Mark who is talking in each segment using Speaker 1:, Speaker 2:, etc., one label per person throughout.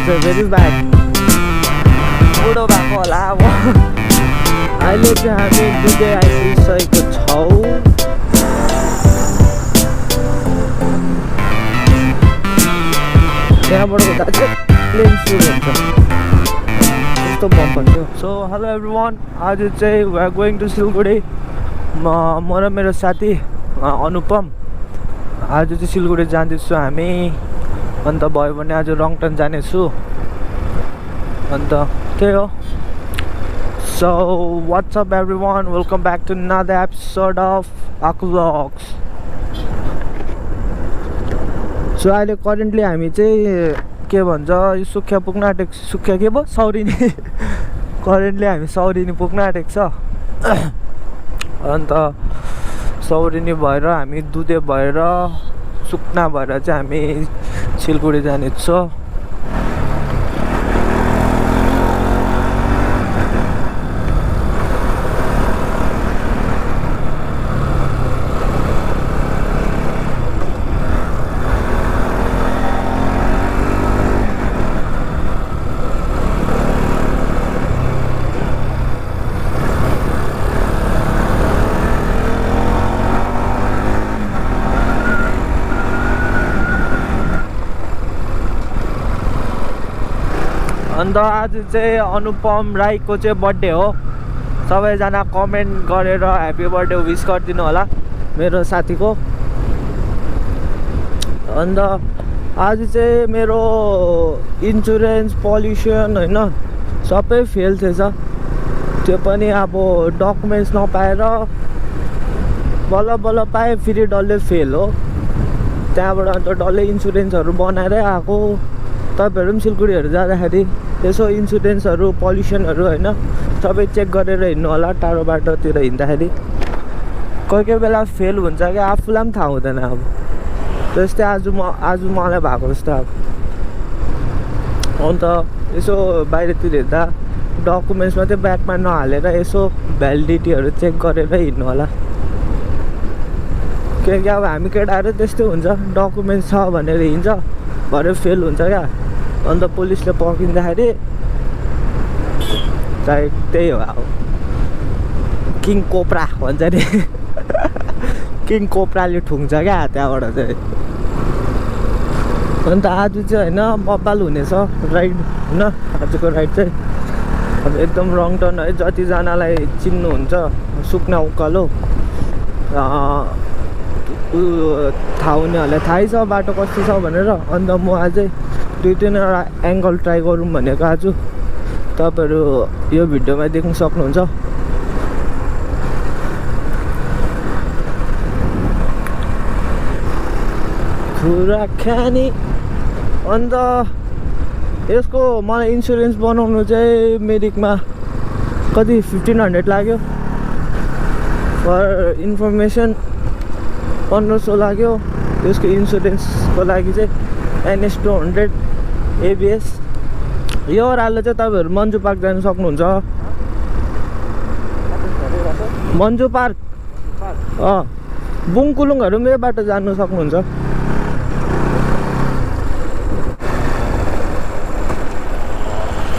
Speaker 1: चाहिँ very bad बुढो भएको होला अब अहिले चाहिँ हामी दुधे आइपुगिसकेको छौँ त्यहाँबाट हुँदा चाहिँ प्लेन सुरु हुन्छ यस्तो बम्पर थियो सो हेलो एभ्रिवान आज चाहिँ we are going to Siliguri म र मेरो साथी अनुपम आज चाहिँ सिलगढी जाँदैछु हामी अन्त भयो भने आज रङटङ जानेछु अन्त त्यही हो so what's up everyone welcome back to another episode of Aku vlogs so अहिले करेन्टली हामी चाहिँ के भन्छ यो सुखिया पुग्न आँटेको सुखिया के भयो सौरिनी करेन्टली हामी सौरिनी पुग्न आँटेको छ अन्त सौरिनी भएर हामी दुधे भएर सुक्ना भएर चाहिँ हामी सिलगढी जानेछौँ अन्त आज चाहिँ अनुपम राईको चाहिँ बर्थडे हो सबैजना कमेन्ट गरेर ह्याप्पी बर्थडे विस गरिदिनु होला मेरो साथीको अन्त आज चाहिँ मेरो इन्सुरेन्स पल्युसन होइन सबै फेल थिएछ त्यो पनि अब डकुमेन्ट्स नपाएर बल्ल बल्ल पाएँ फेरि डल्लै फेल हो त्यहाँबाट अन्त डल्लै इन्सुरेन्सहरू बनाएरै आएको तपाईँहरू पनि सिलगढीहरू जाँदाखेरि यसो इन्सुरेन्सहरू पल्युसनहरू होइन सबै चेक गरेर हिँड्नु होला टाढो बाटोतिर हिँड्दाखेरि कोही कोही बेला फेल हुन्छ क्या आफूलाई पनि थाहा हुँदैन अब जस्तै आज मलाई भएको जस्तो अब अन्त यसो बाहिरतिर हेर्दा डकुमेन्ट्स मात्रै ब्यागमा नहालेर यसो भ्यालिडिटीहरू चेक गरेर हिँड्नु होला किनकि अब हामी केटाहरू त्यस्तै हुन्छ डकुमेन्ट्स छ भनेर हिँड्छ भरे फेल हुन्छ क्या अन्त पुलिसले पक्रिँदाखेरि चाहिँ त्यही हो अब किङ कोब्रा भन्छ नि किङ कोब्राले ठुङ्छ क्या त्यहाँबाट चाहिँ अन्त आज चाहिँ होइन बब्बाल हुनेछ राइड होइन आजको राइड चाहिँ अब एकदम रङटङ है जतिजनालाई चिन्नुहुन्छ सुक्ना उकालो थाहा हुनेहरूलाई थाहै छ बाटो कस्तो छ भनेर अन्त म अझै दुई तिनवटा एङ्गल ट्राई गरौँ भनेको आज तपाईँहरू यो भिडियोमा देख्न सक्नुहुन्छ कुराकानी अन्त यसको मलाई इन्सुरेन्स बनाउनु चाहिँ मेरिकमा कति 1500 लाग्यो फर इन्फर्मेसन 1500 लाग्यो त्यसको इन्सुरेन्सको लागि चाहिँ NS 200 ABS यो रालो चाहिँ तपाईँहरू मन्जु पार्क जानु सक्नुहुन्छ मन्जु पार्क बुङकुलुङहरू पनि बाटो जानु सक्नुहुन्छ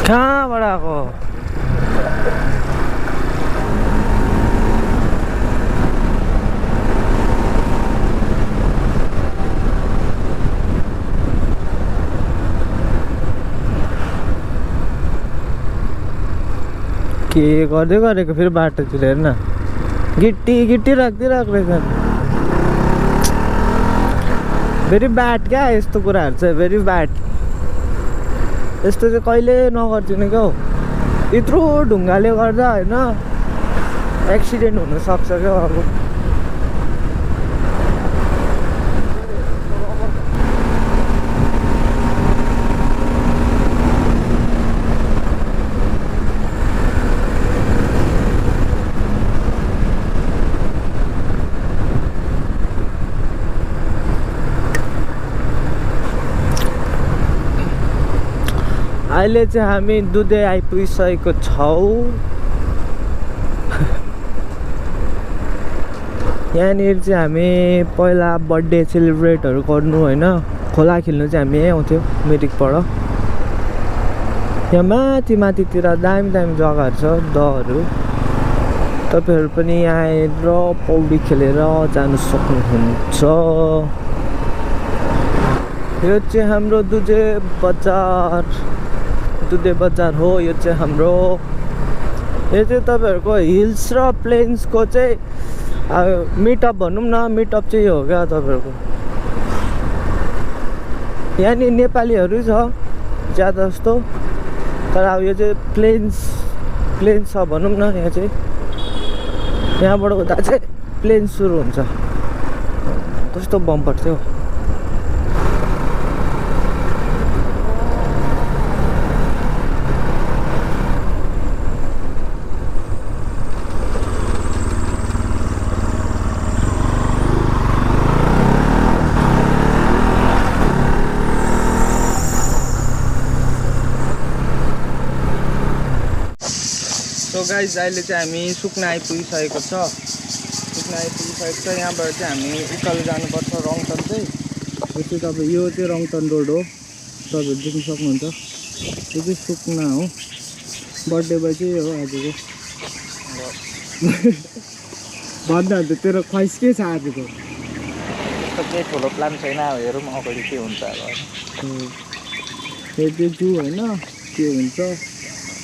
Speaker 1: कहाँबाट आएको के गर्दै गरेको फेरि बाटोतिर हेर्न गिट्टी राखिदिइरहेको रहेछ भेरी ब्याड क्या यस्तो कुराहरू चाहिँ भेरी ब्याड यस्तो चाहिँ कहिले नगर्दिनु क्या हौ यत्रो ढुङ्गाले गर्दा होइन एक्सिडेन्ट हुनसक्छ क्या अब अहिले चाहिँ हामी दुधे आइपुगिसकेको छौँ यहाँनिर चाहिँ हामी पहिला बर्थडे सेलिब्रेटहरू गर्नु होइन खोला खेल्नु चाहिँ हामी यहीँ आउँथ्यौँ मिरिकबाट यहाँ माथि माथितिर दामी दामी जग्गाहरू छ दहहरू तपाईहरु पनि यहाँ आएर पौडी खेलेर जान सक्नुहुन्छ यो चाहिँ हाम्रो दुधे बजार हो यो चाहिँ हाम्रो यो चाहिँ तपाईहरुको हिल्स र प्लेन्सको चाहिँ मिटअप भनौं न मिटअप चाहिँ यो हो क्या तपाईहरुको यहाँ नि नेपालीहरु छ ज्यादा जस्तो तर अब यो चाहिँ प्लेन्स छ भनौं न यहाँ चाहिँ यहाँबाट उता चाहिँ प्लेन सुरु हुन्छ कस्तो बम्पर थियो सो गाइज अहिले चाहिँ हामी सुकुना आइपुगिसकेको छ यहाँबाट चाहिँ हामी उकालो जानुपर्छ रङटन चाहिँ यो चाहिँ तपाईँ यो चाहिँ रङटन रोड हो तपाईँहरू देख्न सक्नुहुन्छ यो चाहिँ सुकुना हो बर्थडे बोय चाहिँ हो आजको भन्दा तेरो ख्वाइस के छ आजको
Speaker 2: केही ठुलो प्लान छैन हेरौँ अगाडि के हुन्छ अब
Speaker 1: त्यो जू होइन के हुन्छ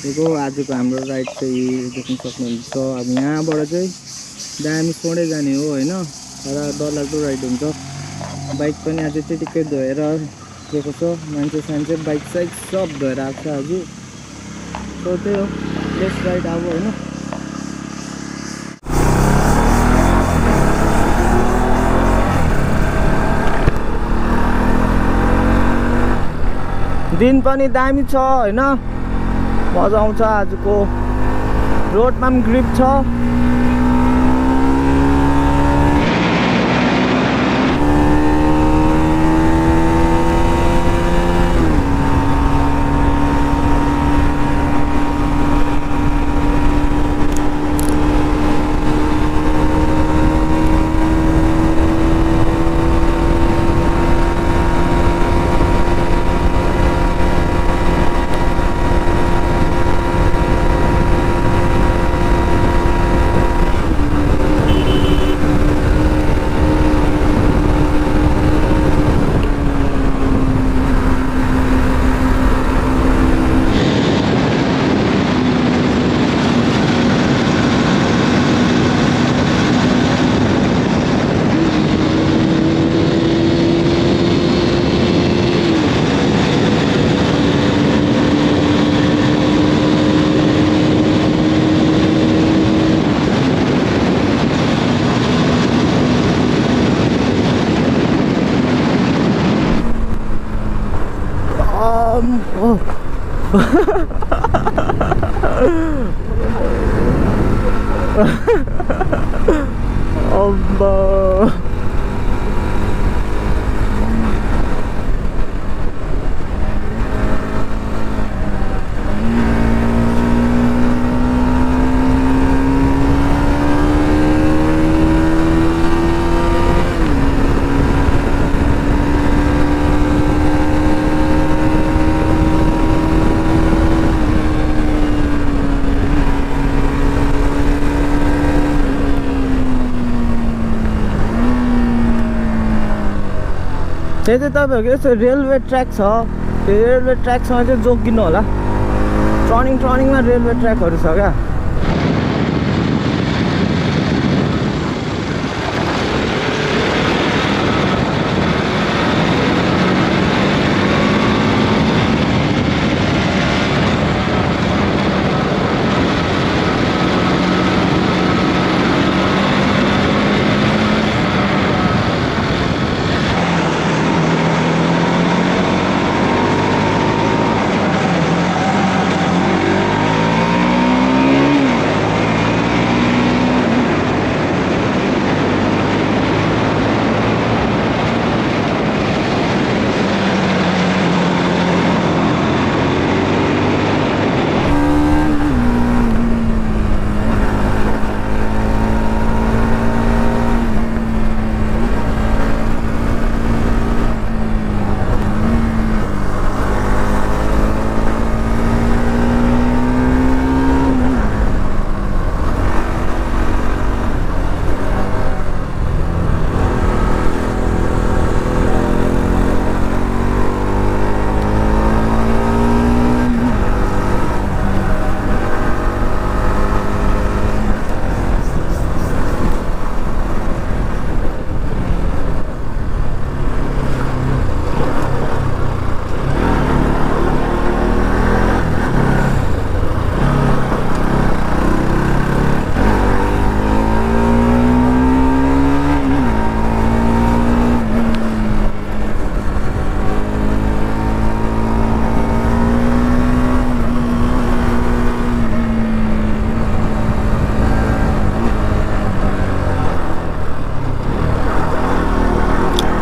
Speaker 1: यो आजको हाम्रो राइड चाहिँ देख्न सक्नुहुन्छ अब यहाँबाट चाहिँ दामी सोडै जाने हो होइन तर डरलाग्दो राइड हुन्छ बाइक पनि आज त्यतिकै धोएर दिएको छ मान्छे बाइक साइक सब धोएर आएको छ आज सो त्यही हो लेट्स राइड अब होइन दिन पनि दामी छ होइन मजा आउँछ आजको रोडमा पनि ग्रिप छ त्यही चाहिँ तपाईँहरूको यस्तो रेलवे ट्र्याक छ त्यो रेलवे ट्र्याकसँग चाहिँ जोगिनु होला टर्निङमा रेलवे ट्र्याकहरू छ क्या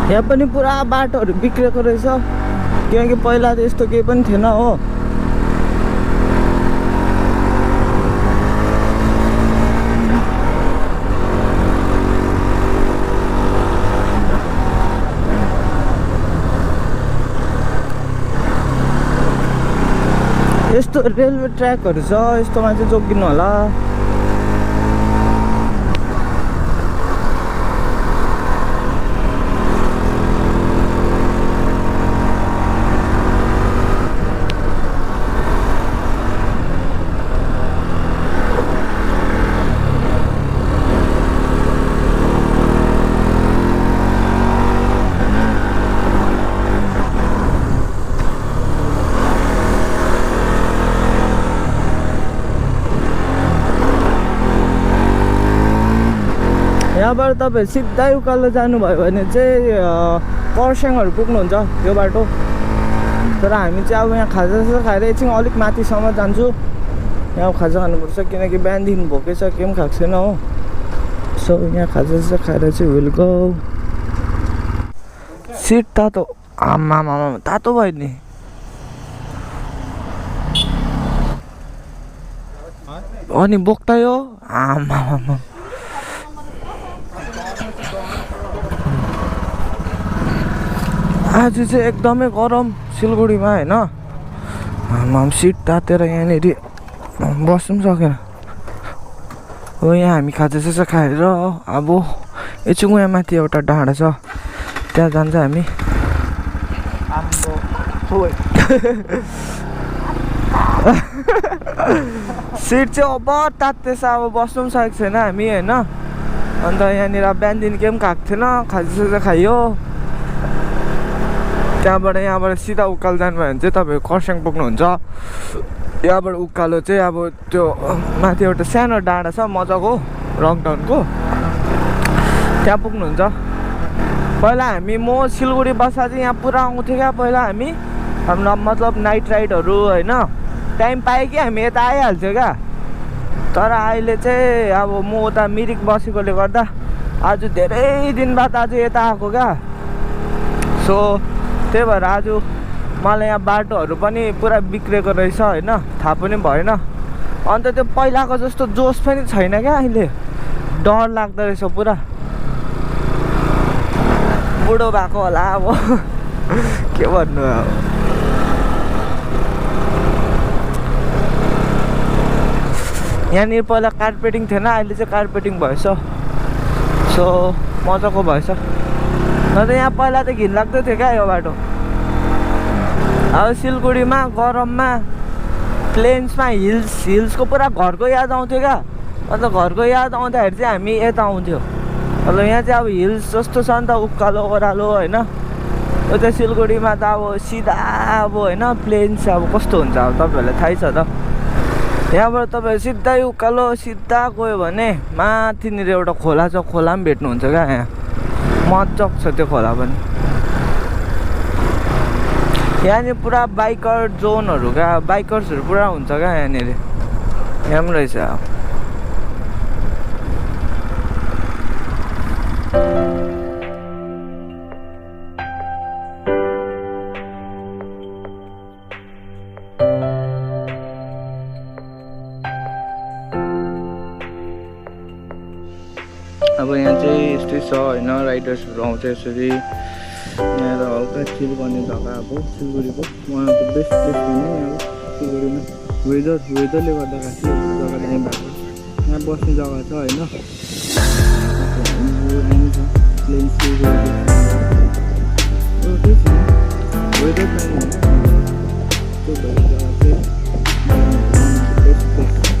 Speaker 1: यहाँ पनि पुरा बाटोहरू बिग्रेको रहेछ किनकि पहिला त यस्तो केही पनि थिएन हो। यस्तो रेलवे ट्र्याकहरू छ, यस्तोमा चाहिँ जोगिनु होला। यहाँबाट तपाईँ सिधै उकालो जानुभयो भने चाहिँ कर्सियङहरू पुग्नुहुन्छ यो बाटो। तर हामी चाहिँ अब यहाँ खाजासाजा खाएर एकछिन अलिक माथिसम्म जान्छु। यहाँ खाजा खानुपर्छ किनकि बिहानदेखि भोकै छ, केही पनि खाएको छैन हो। सो यहाँ खाजासाजा खाएर चाहिँ विल गो। सिट तातो, आमामा तातो भयो नि। अनि बोक्टायो आमामा। आज चाहिँ एकदमै गरम सिलगढीमा होइन। आमाम सिट तातेर यहाँनिर बस्नु पनि सकेन। हो यहाँ हामी खाजासाजा खाएर अब एकछिन यहाँ माथि एउटा डाँडा छ त्यहाँ जान्छ हामी। सिट चाहिँ अब तात्दैछ, अब बस्नु पनि सकेको छैन हामी होइन। अन्त यहाँनिर बिहानदेखि केही पनि खाएको थिएन, खाजासाजा खायो। त्यहाँबाट यहाँबाट सिधा उकालो जानुभयो भने चाहिँ तपाईँ कर्सियङ पुग्नुहुन्छ। यहाँबाट उकालो चाहिँ अब त्यो माथि एउटा सानो डाँडा छ मजाको रङटङको, त्यहाँ पुग्नुहुन्छ। पहिला हामी म सिलगढी बस्दा चाहिँ यहाँ पुरा आउँथ्यो क्या पहिला हामी। हाम्रो मतलब नाइट राइडहरू होइन, टाइम पाएँ कि हामी यता आइहाल्थ्यो क्या। तर अहिले चाहिँ अब म उता मिरिक बसेकोले गर्दा आज धेरै दिन बाद आज यता आएको क्या। सो त्यही भएर आज मलाई यहाँ बाटोहरू पनि पुरा बिग्रेको रहेछ होइन, थाहा पनि भएन। अन्त त्यो पहिलाको जस्तो जोस पनि छैन क्या अहिले, डर लाग्दो रहेछ पुरा। बुढो भएको होला अब के भन्नु अब। यहाँनिर पहिला कार्पेटिङ थिएन, अहिले चाहिँ कार्पेटिङ भएछ। सो मजाको भएछ। न त यहाँ पहिला त घिनलाग्दो थियो क्या यो बाटो। अब सिलगढीमा गरममा प्लेन्समा हिल्सको पुरा घरको याद आउँथ्यो क्या। अन्त घरको याद आउँदाखेरि चाहिँ हामी यता आउँथ्यो। मतलब यहाँ चाहिँ अब हिल्स जस्तो छ नि त, उकालो ओह्रालो होइन। उता सिलगढीमा त अब सिधा अब होइन प्लेन्स अब कस्तो हुन्छ अब तपाईँहरूलाई थाहै छ त। यहाँबाट तपाईँ सिधै उकालो सिधा गयो भने माथिनिर एउटा खोला छ, खोला पनि भेट्नुहुन्छ क्या। यहाँ मजाक छ त्यो खोला पनि। यहाँनिर पुरा बाइकर जोनहरू क्या, बाइकर्सहरू पुरा हुन्छ क्या यहाँनिर। यहाँ पनि रहेछ। अब यहाँ चाहिँ यस्तै छ होइन, राइडर्सहरू आउँछ यसरी। यहाँ त हल्का चिल गर्ने जग्गा अब सिलगढीको one of the best place भन्ने अब सिलगढीमा। वेदरले गर्दा खासै जग्गा दामी भएको। यहाँ बस्ने जग्गा छ होइन, प्लेन सिलगढी वेदर दामी होइन। त्यो भएको जग्गा चाहिँ बेस्ट प्लेस।